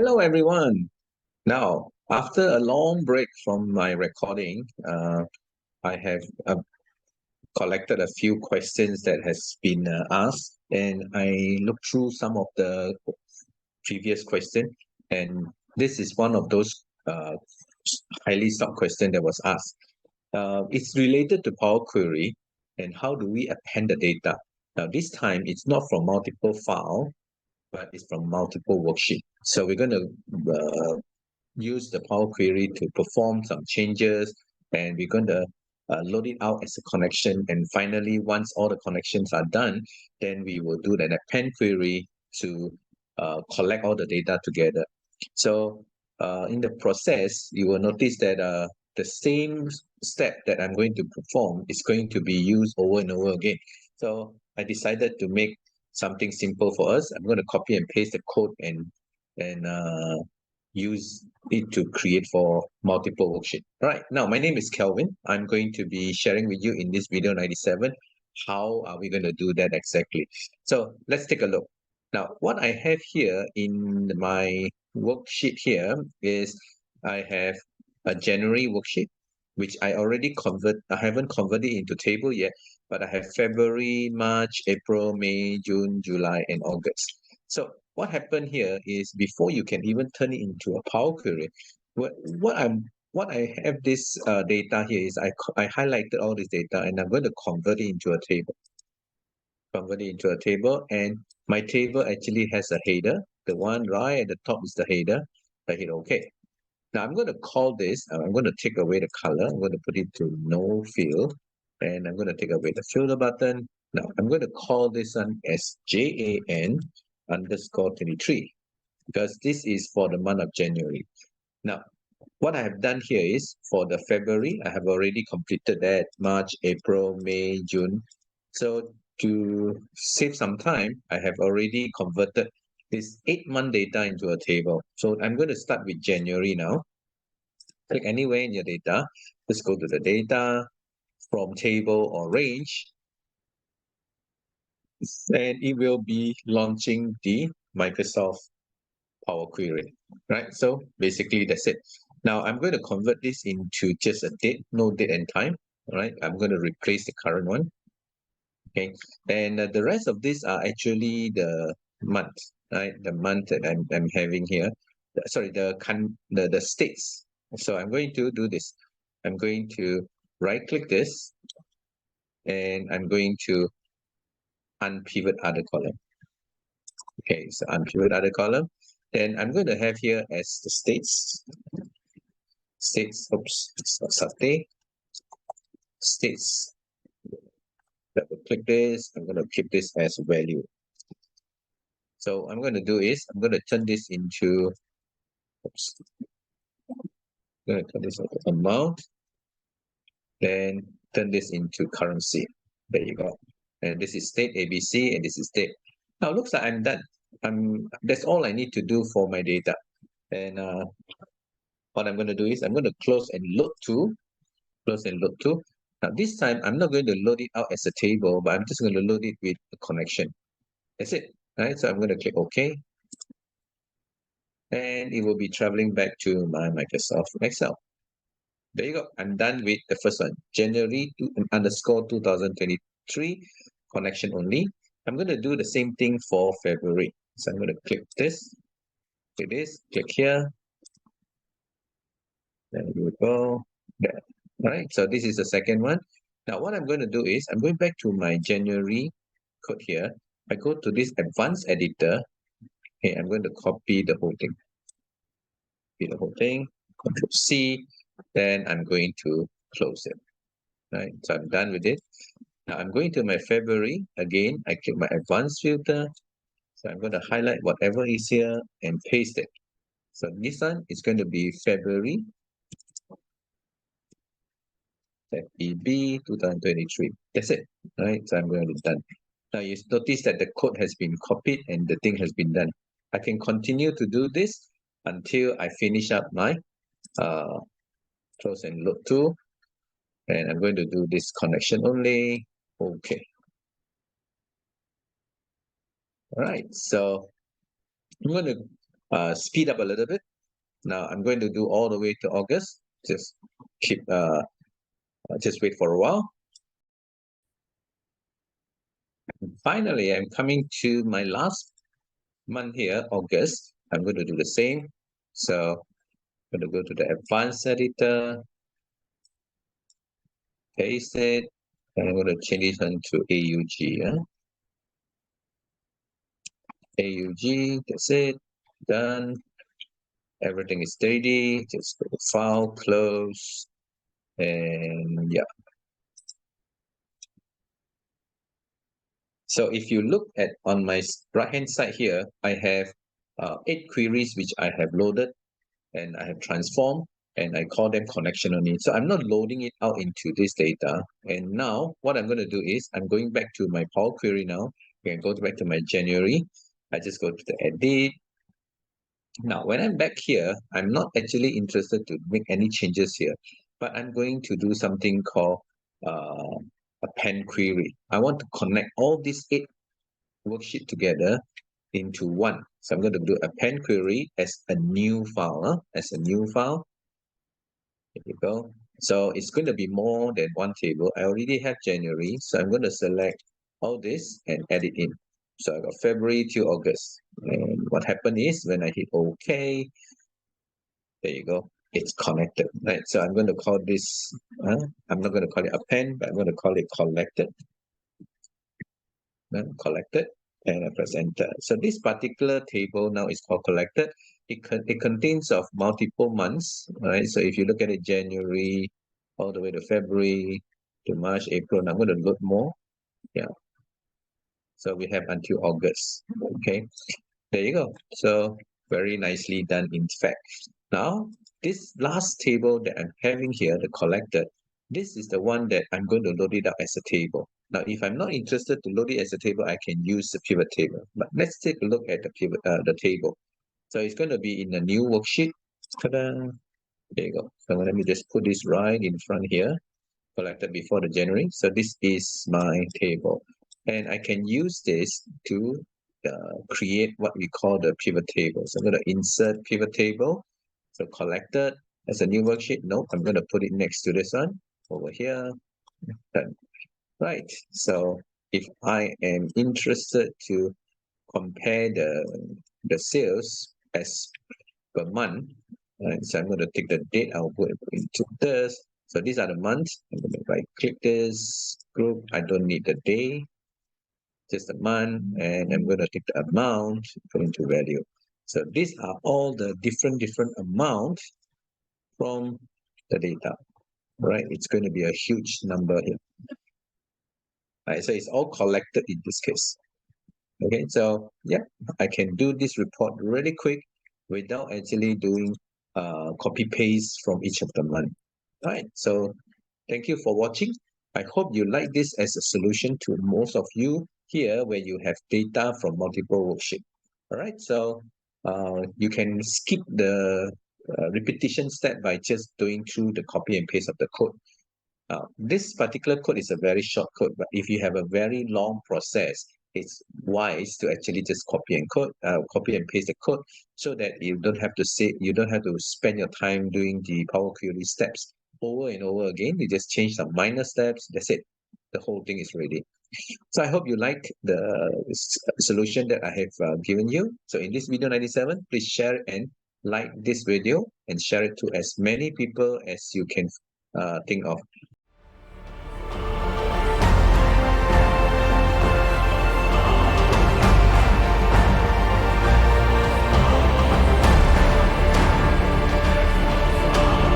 Hello, everyone. Now, after a long break from my recording, I have collected a few questions that has been asked, and I looked through some of the previous question, and this is one of those highly sought question that was asked. It's related to Power Query and how do we append the data. Now, this time it's not from multiple file, but it's from multiple worksheet. So we're going to use the Power Query to perform some changes, and we're going to load it out as a connection. And finally, once all the connections are done, then we will do an append query to collect all the data together. So in the process, you will notice that the same step that I'm going to perform is going to be used over and over again. So I decided to make something simple for us. I'm going to copy and paste the code and use it to create for multiple worksheets. All right, now my name is Kelvin. I'm going to be sharing with you in this video 97 how are we going to do that exactly. So let's take a look. Now, what I have here in my worksheet here is I have a January worksheet, which I haven't converted into table yet, but I have February, March, April, May, June, July, and August. So what happened here is before you can even turn it into a Power Query, what I have this data here is I highlighted all this data and I'm going to convert it into a table. And my table actually has a header. The one right at the top is the header. I hit OK. Now I'm going to call this, I'm going to take away the color. I'm going to put it to no field. And I'm going to take away the filter button. Now I'm going to call this one as JAN underscore 23 because this is for the month of January. Now, what I have done here is for the February, I have already completed that March, April, May, June. So to save some time, I have already converted this 8-month data into a table. So I'm going to start with January now. Click anywhere in your data. Just go to the data from table or range. And it will be launching the Microsoft Power Query, right? So basically that's it. Now I'm going to convert this into just a date, no date and time. All right, I'm going to replace the current one. Okay, and the rest of these are actually the month, right? The month that I'm having here. Sorry, the states. So I'm going to do this. I'm going to right click this, and I'm going to unpivot other column. Okay, so unpivot other column. Then I'm going to have here as the states, states. Double click this. I'm going to keep this as value. So I'm going to do is I'm going to turn this into, I'm going to turn this into amount, then turn this into currency. There you go. And this is state ABC, and this is state. Now looks like I'm done. That's all I need to do for my data. And what I'm going to do is I'm going to close and load to. Now this time I'm not going to load it out as a table, but I'm just going to load it with a connection. That's it. Right. So I'm going to click OK. And it will be traveling back to my Microsoft Excel. There you go. I'm done with the first one. January underscore 2023 connection only. I'm going to do the same thing for February. So I'm going to click this, click here. There we go. There. All right. So this is the second one. Now what I'm going to do is I'm going back to my January code here. I go to this advanced editor. Okay, I'm going to copy the whole thing. Control C. Then I'm going to close it. Right. So I'm done with it. Now I'm going to my February. Again, I click my advanced filter. So I'm going to highlight whatever is here and paste it. So this one is going to be February FEB 2023. That's it. Right. So I'm going to be done. Now you notice that the code has been copied and the thing has been done. I can continue to do this until I finish up my close and load to. And I'm going to do this connection only. Okay. All right. So I'm going to speed up a little bit. Now I'm going to do all the way to August. Just just wait for a while. And finally, I'm coming to my last month here, August. I'm going to do the same. So I'm going to go to the advanced editor, paste it, and I'm going to change this one to AUG. AUG, that's it, done. Everything is steady. Just go to file, close, and yeah. So if you look at on my right hand side here, I have 8 queries which I have loaded and I have transformed, and I call them connection only. So I'm not loading it out into this data. And now what I'm going to do is I'm going back to my Power Query now. I can go back to my January. I just go to the edit. Now, when I'm back here, I'm not actually interested to make any changes here, but I'm going to do something called append query. I want to connect all these 8 worksheets together into one. So I'm going to do append query as a new file. As a new file. There you go. So it's going to be more than one table. I already have January, so I'm going to select all this and add it in. So I got February to August. And what happened is when I hit OK, there you go. It's connected, right? So I'm going to call this, I'm not going to call it append, but I'm going to call it collected. Collected, and I press enter. So this particular table now is called collected. It contains of multiple months, right? So if you look at it, January all the way to February to March, April, and I'm going to load more. Yeah. So we have until August. Okay. There you go. So very nicely done, in fact. Now, this last table that I'm having here, the collected, this is the one that I'm going to load it up as a table. Now, if I'm not interested to load it as a table, I can use the pivot table. But let's take a look at the table. So it's going to be in a new worksheet. Ta-da! There you go. So let me just put this right in front here. Collected before the January. So this is my table. And I can use this to create what we call the pivot table. So I'm going to insert pivot table. So collected as a new worksheet. Nope, I'm going to put it next to this one over here. Done. Right. So if I am interested to compare the sales as per month, right? So I'm going to take the date. I'll put it into this. So these are the months. I'm going to right click this group. I don't need the day, just the month, and I'm going to take the amount, put into value. So these are all the different amounts from the data, right? It's going to be a huge number here. Right, so it's all collected in this case. Okay, so yeah, I can do this report really quick without actually doing copy paste from each of the month. All right, so thank you for watching. I hope you like this as a solution to most of you here where you have data from multiple worksheets. All right, so you can skip the repetition step by just doing through the copy and paste of the code. This particular code is a very short code, but if you have a very long process, it's wise to actually just copy and paste the code so that you don't have to spend your time doing the Power Query steps over and over again. You just change some minor steps. That's it. The whole thing is ready. So I hope you like the solution that I have given you. So in this video 97, please share and like this video and share it to as many people as you can think of.